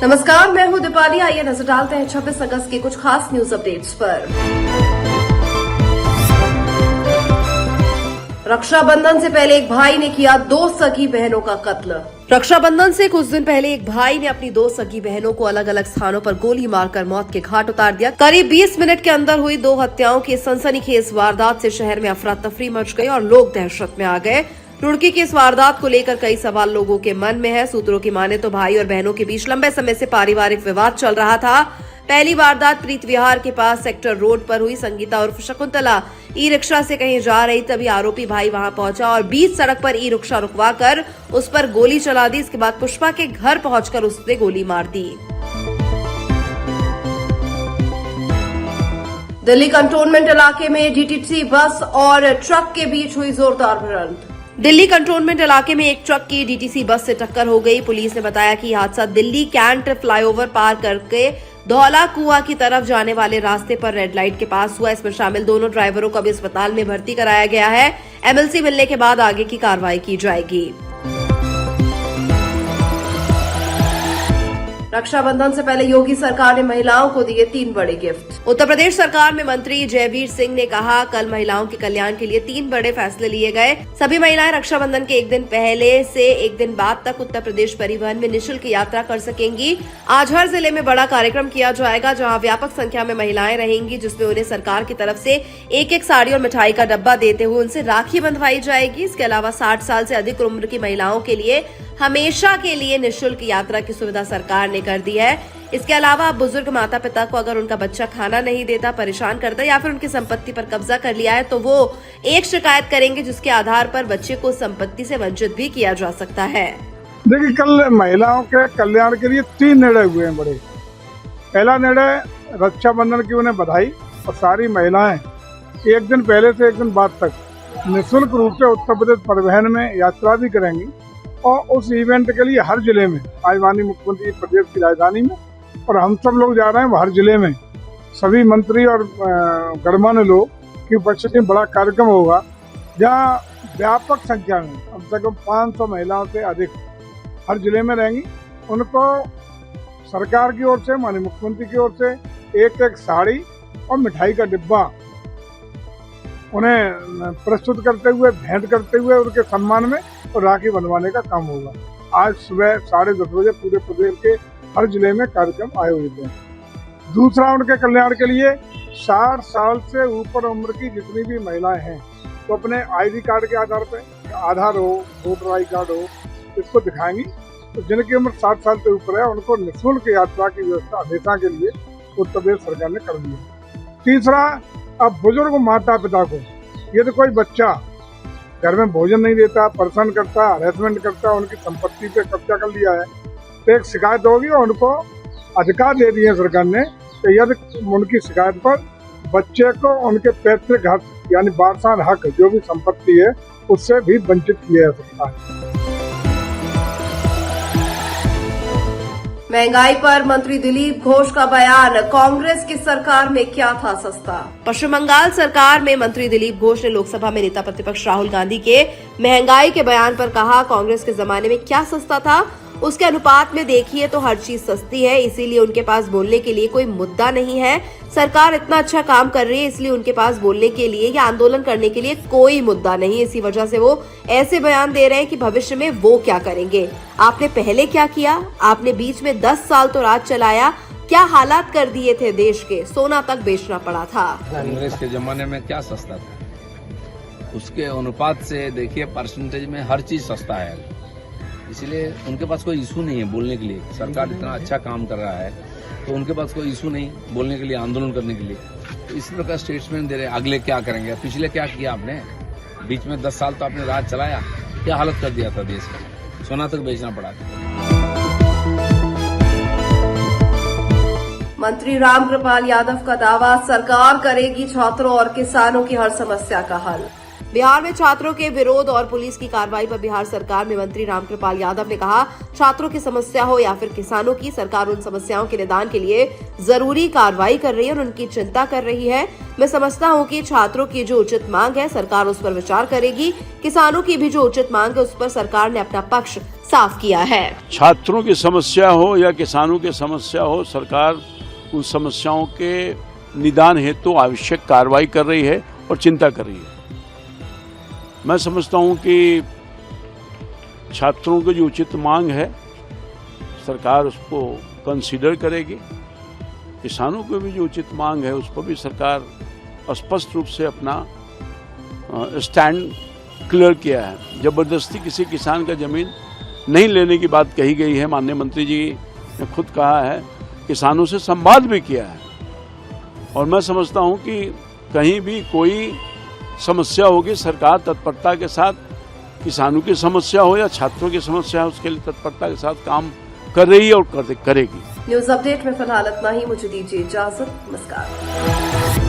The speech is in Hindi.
नमस्कार, मैं हूं दीपाली। आइए नजर डालते हैं 26 अगस्त के कुछ खास न्यूज अपडेट्स पर। रक्षाबंधन से पहले एक भाई ने किया 2 सगी बहनों का कत्ल। रक्षाबंधन से कुछ दिन पहले एक भाई ने अपनी 2 सगी बहनों को अलग अलग स्थानों पर गोली मारकर मौत के घाट उतार दिया। करीब 20 मिनट के अंदर हुई 2 हत्याओं की सनसनीखेज वारदात से शहर में अफरा तफरी मच गई और लोग दहशत में आ गए। रुड़की की इस वारदात को लेकर कई सवाल लोगों के मन में है। सूत्रों की माने तो भाई और बहनों के बीच लंबे समय से पारिवारिक विवाद चल रहा था। पहली वारदात प्रीत विहार के पास सेक्टर रोड पर हुई। संगीता उर्फ शकुंतला ई रिक्शा से कहीं जा रही, तभी आरोपी भाई वहां पहुंचा और बीच सड़क पर ई रिक्शा रुकवाकर उस पर गोली चला दी। इसके बाद पुष्पा के घर पहुंचकर उसने गोली मार दी। दिल्ली कंटोनमेंट इलाके में डीटीसी बस और ट्रक के बीच हुई जोरदार भिड़ंत। दिल्ली कंटोनमेंट इलाके में एक ट्रक की डीटीसी बस से टक्कर हो गई। पुलिस ने बताया कि हादसा दिल्ली कैंट फ्लाईओवर पार करके धौला कुआं की तरफ जाने वाले रास्ते पर रेड लाइट के पास हुआ। इसमें शामिल दोनों ड्राइवरों को भी अस्पताल में भर्ती कराया गया है। एमएलसी मिलने के बाद आगे की कार्रवाई की जाएगी। रक्षाबंधन से पहले योगी सरकार ने महिलाओं को दिए 3 बड़े गिफ्ट। उत्तर प्रदेश सरकार में मंत्री जयवीर सिंह ने कहा, कल महिलाओं के कल्याण के लिए 3 बड़े फैसले लिए गए। सभी महिलाएं रक्षाबंधन के एक दिन पहले से एक दिन बाद तक उत्तर प्रदेश परिवहन में निःशुल्क यात्रा कर सकेंगी। आज हर जिले में बड़ा कार्यक्रम किया जाएगा, जहां व्यापक संख्या में महिलाएं रहेंगी, जिसमें उन्हें सरकार की तरफ से एक साड़ी और मिठाई का डब्बा देते हुए उनसे राखी बंधवाई जाएगी। इसके अलावा 60 साल से अधिक उम्र की महिलाओं के लिए हमेशा के लिए निःशुल्क यात्रा की सुविधा सरकार ने कर दी है। इसके अलावा बुजुर्ग माता पिता को अगर उनका बच्चा खाना नहीं देता, परेशान करता या फिर उनकी संपत्ति पर कब्जा कर लिया है, तो वो एक शिकायत करेंगे, जिसके आधार पर बच्चे को संपत्ति से वंचित भी किया जा सकता है। देखिए, कल महिलाओं के कल्याण के लिए 3 निर्णय हुए हैं बड़े। पहला निर्णय, रक्षाबंधन की उन्हें बधाई और सारी महिलाएं एक दिन पहले से एक दिन बाद तक निःशुल्क रूप से उत्तर प्रदेश परिवहन में यात्रा भी करेंगी और उस इवेंट के लिए हर जिले में, आज माननीय मुख्यमंत्री प्रदेश की राजधानी में और हम सब लोग जा रहे हैं, हर जिले में सभी मंत्री और गणमान्य लोग की उपस्थिति में बड़ा कार्यक्रम होगा, जहां व्यापक संख्या में कम से कम 500 महिलाओं से अधिक हर जिले में रहेंगी। उनको सरकार की ओर से, माननीय मुख्यमंत्री की ओर से एक साड़ी और मिठाई का डिब्बा उन्हें प्रस्तुत करते हुए, भेंट करते हुए उनके सम्मान में और राखी बंधवाने का काम होगा। आज सुबह 10:30 बजे पूरे प्रदेश के हर जिले में कार्यक्रम आयोजित हैं। दूसरा, उनके कल्याण के लिए 60 साल से ऊपर उम्र की जितनी भी महिलाएं हैं, तो अपने आईडी कार्ड के आधार पर, आधार हो, वोटर आई कार्ड हो, इसको दिखाएंगी। तो जिनकी उम्र 60 साल से ऊपर है, उनको निःशुल्क यात्रा की व्यवस्था हमेशा के लिए उत्तर प्रदेश सरकार ने कर दी है। तीसरा, अब बुजुर्ग माता पिता को, यदि कोई बच्चा घर में भोजन नहीं देता, परेशान करता, हरेसमेंट करता, उनकी संपत्ति पे कब्जा कर लिया है, तो एक शिकायत होगी और उनको अधिकार दे दिए सरकार ने कि यदि उनकी शिकायत पर बच्चे को उनके पैतृक हक यानी वारसान हक, जो भी संपत्ति है, उससे भी वंचित किया जा सकता है। महंगाई पर मंत्री दिलीप घोष का बयान, कांग्रेस की सरकार में क्या था सस्ता। पश्चिम बंगाल सरकार में मंत्री दिलीप घोष ने लोकसभा में नेता प्रतिपक्ष राहुल गांधी के महंगाई के बयान पर कहा, कांग्रेस के जमाने में क्या सस्ता था, उसके अनुपात में देखिए तो हर चीज सस्ती है, इसीलिए उनके पास बोलने के लिए कोई मुद्दा नहीं है। सरकार इतना अच्छा काम कर रही है, इसलिए उनके पास बोलने के लिए या आंदोलन करने के लिए कोई मुद्दा नहीं। इसी वजह से वो ऐसे बयान दे रहे हैं कि भविष्य में वो क्या करेंगे। आपने पहले क्या किया? आपने बीच में 10 साल तो राज चलाया, क्या हालात कर दिए थे देश के, सोना तक बेचना पड़ा था। कांग्रेस के जमाने में क्या सस्ता था, उसके अनुपात से देखिए परसेंटेज में हर चीज सस्ता है, इसलिए उनके पास कोई इशू नहीं है बोलने के लिए। सरकार इतना अच्छा काम कर रहा है तो उनके पास कोई इशू नहीं बोलने के लिए, आंदोलन करने के लिए। तो इस प्रकार स्टेटमेंट दे रहे, अगले क्या करेंगे, पिछले क्या किया आपने, बीच में 10 साल तो आपने राज चलाया, क्या हालत कर दिया था देश का, सोना तक बेचना पड़ा था। मंत्री रामकृपाल यादव का दावा, सरकार करेगी छात्रों और किसानों की हर समस्या का हल। बिहार में छात्रों के विरोध और पुलिस की कार्रवाई पर बिहार सरकार में मंत्री रामकृपाल यादव ने कहा, छात्रों की समस्या हो या फिर किसानों की, सरकार उन समस्याओं के निदान के लिए जरूरी कार्रवाई कर रही है और उनकी चिंता कर रही है। मैं समझता हूं कि छात्रों की जो उचित मांग है सरकार उस पर विचार करेगी। किसानों की भी जो उचित मांग है उस पर सरकार ने अपना पक्ष साफ किया है। छात्रों की समस्या हो या किसानों की समस्या हो, सरकार उन समस्याओं के निदान हेतु आवश्यक कार्रवाई कर रही है और चिंता कर रही है। मैं समझता हूं कि छात्रों की जो उचित मांग है सरकार उसको कंसीडर करेगी। किसानों की भी जो उचित मांग है उस पर भी सरकार स्पष्ट रूप से अपना स्टैंड क्लियर किया है। जबरदस्ती किसी किसान का जमीन नहीं लेने की बात कही गई है। माननीय मंत्री जी ने खुद कहा है, किसानों से संवाद भी किया है और मैं समझता हूं कि कहीं भी कोई समस्या होगी सरकार तत्परता के साथ, किसानों की समस्या हो या छात्रों की समस्या हो, उसके लिए तत्परता के साथ काम कर रही है और करेगी। न्यूज अपडेट में फिलहाल इतना ही। मुझे दीजिए इजाजत। नमस्कार।